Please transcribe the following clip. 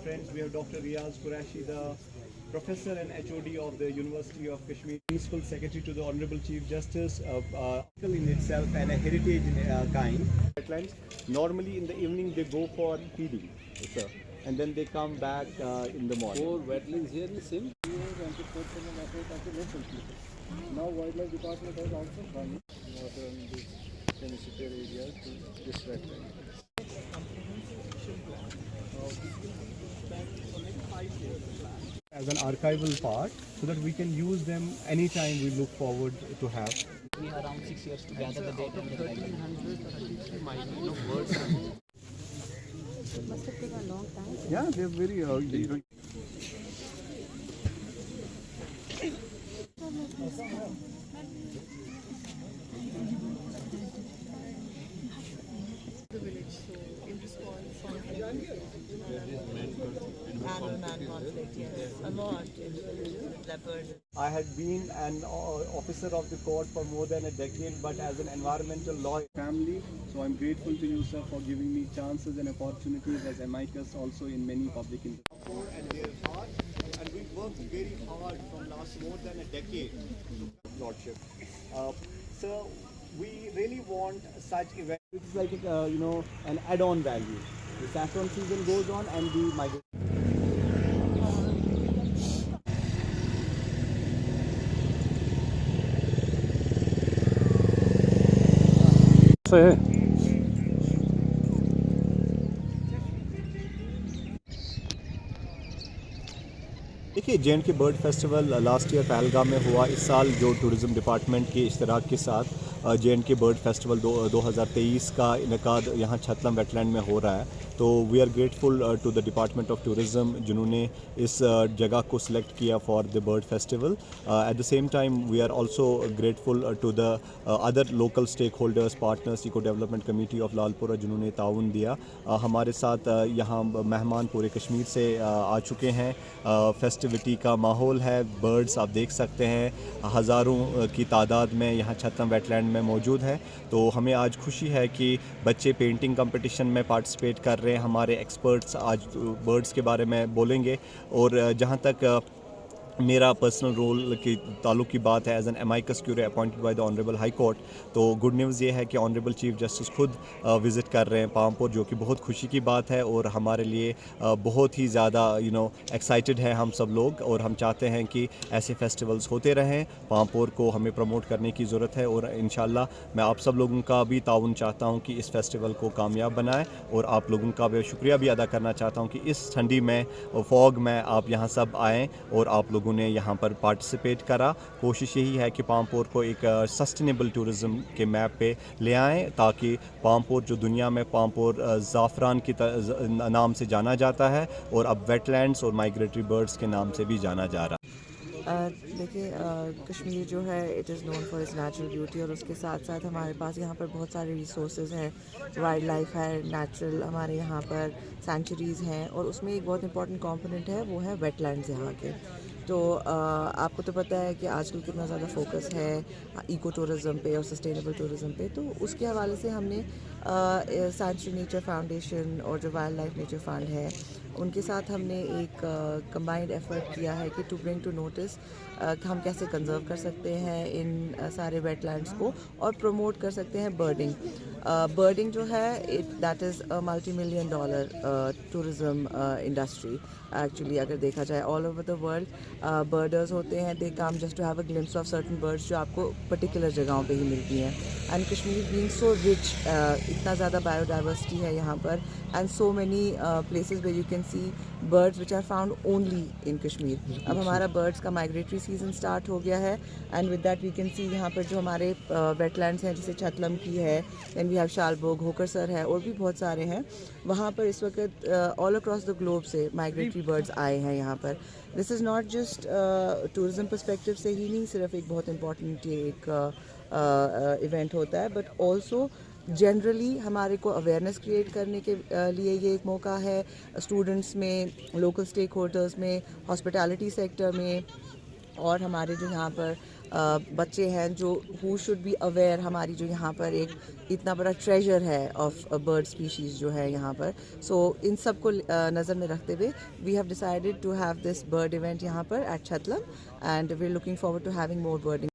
friends. We have Dr. Riaz Qureshi, the Professor and HOD of the University of Kashmir, Principal Secretary to the Honorable Chief Justice, in itself and a heritage in kind. Wetlands. Normally in the evening they go for feeding, sir, and then they come back in the morning. Four wetlands here in the same now Wildlife Department has also come water in the semi-secure area to this wetland. As an archival part, so that we can use them anytime we look forward to have. We have around 6 years to gather the data. 1333 birds. Must have taken a long time. Yeah, they're very. The village, so in response on man conflict, yes, a lot in leopard. I had been an officer of the court for more than a decade, but as an environmental lawyer. Family, so I'm grateful to you, sir, for giving me chances and opportunities as amicus also in many public interviews. And their heart, and we worked very hard from last more than a decade, Lordship. So we really want such events. It's like an add-on value. The saffron season goes on and the migration. देखिए J&K bird festival last year Pahalgam में हुआ. इस साल जो tourism department के इश्तराक के साथ J&K bird festival 2023 का इनकाद यहाँ छतलम वेटलैंड में हो रहा है. तो we are grateful to the department of tourism जिन्होंने इस जगह को सिलेक्ट किया for the bird festival. At the same time we are also grateful to the other local stakeholders, partners, eco development committee of Lalpura जिन्होंने ताउन दिया. हमारे साथ यहाँ मेहमान पूरे कश्मीर से आ चुके हैं. फेस्टिविटी का माहौल है. बर्ड्स आप देख सकते हैं हज़ारों की तादाद में यहाँ छतलम वेटलैंड में मौजूद है. तो हमें आज खुशी है कि बच्चे पेंटिंग कंपटीशन में पार्टिसिपेट कर रहे हैं. हमारे एक्सपर्ट्स आज बर्ड्स के बारे में बोलेंगे. और जहाँ तक मेरा पर्सनल रोल के ताल्लुक़ की बात है as an amicus curiae appointed by the honourable High Court, तो गुड न्यूज़ ये है कि ऑनरेबल चीफ जस्टिस खुद विज़िट कर रहे हैं पामपुर, जो कि बहुत खुशी की बात है. और हमारे लिए बहुत ही ज़्यादा एक्साइटेड है हम सब लोग. और हम चाहते हैं कि ऐसे फेस्टिवल्स होते रहें. पामपुर को हमें प्रमोट करने की ज़रूरत है. और इंशाल्लाह मैं आप सब लोगों का भी ताउन चाहता हूँ कि इस फेस्टिवल को कामयाब बनाएं. और आप लोगों का भी शुक्रिया भी अदा करना चाहता हूँ कि इस ठंडी में फॉग में आप यहाँ सब आएँ और आप लोगों ने यहाँ पर पार्टिसिपेट करा. कोशिश यही है कि पामपुर को एक सस्टेनेबल टूरिज़म के मैप पे ले आएँ, ताकि पामपुर जो दुनिया में पामपुर ज़ाफ़रान की नाम से जाना जाता है और अब वेटलैंड्स और माइग्रेटरी बर्ड्स के नाम से भी जाना जा रहा है. देखिए कश्मीर जो है it is known for its natural beauty, और उसके साथ साथ हमारे पास यहाँ पर बहुत सारे रिसोर्सेज हैं. वाइल्ड लाइफ है, नेचुरल हमारे यहाँ पर सेंचुरीज़ हैं, और उसमें एक बहुत इंपॉर्टेंट कंपोनेंट है वो है वेटलैंड्स यहाँ के. तो आपको तो पता है कि आजकल कितना ज़्यादा फोकस है इको टूरिज़म पे और सस्टेनेबल टूरिज़म पे. तो उसके हवाले से हमने सेंचुरी नेचर फाउंडेशन और जो वाइल्ड लाइफ नेचर फंड है उनके साथ हमने एक कंबाइंड एफर्ट किया है कि टू ब्रिंग टू नोटिस हम कैसे कंजर्व कर सकते हैं इन सारे वेटलैंड्स को और प्रमोट कर सकते हैं बर्डिंग. बर्डिंग जो है that is a $multi-million tourism industry actually. अगर देखा जाए all over the world birders होते हैं, they come just to have a glimpse of certain birds जो आपको पर्टिकुलर जगहों पे ही मिलती हैं. And Kashmir being so rich, इतना ज़्यादा बायोडाइवर्सिटी है यहाँ पर, and so many places where you can see birds which are found only in Kashmir. अब हमारा बर्ड्स का माइग्रेटरी सीज़न स्टार्ट हो गया है, and with that we can see यहाँ पर जो हमारे वेटलैंड्स हैं जैसे छतलम की है, दैन वी हैव शालबोग, होकरसर है, और भी बहुत सारे हैं. वहाँ पर इस वक्त ऑल अक्रॉस द ग्लोब से माइग्रेटरी बर्ड्स आए हैं यहाँ पर. This is not just tourism perspective से ही नहीं सिर्फ एक बहुत इंपॉर्टेंट एक इवेंट होता है, बट ऑल्सो जनरली हमारे को अवेयरनेस क्रिएट करने के लिए ये एक मौका है स्टूडेंट्स में, लोकल स्टेक होल्डर्स में, हॉस्पिटैलिटी सेक्टर में, और हमारे जो यहाँ पर بچے ہیں جو ہو شوڈ بی اویئر ہماری جو یہاں پر ایک اتنا بڑا ٹریجر ہے آف برڈ اسپیشیز جو ہے یہاں پر. سو ان سب کو نظر میں رکھتے ہوئے we have decided to have this bird event یہاں پر at Chatlam, and we are looking forward to having more bird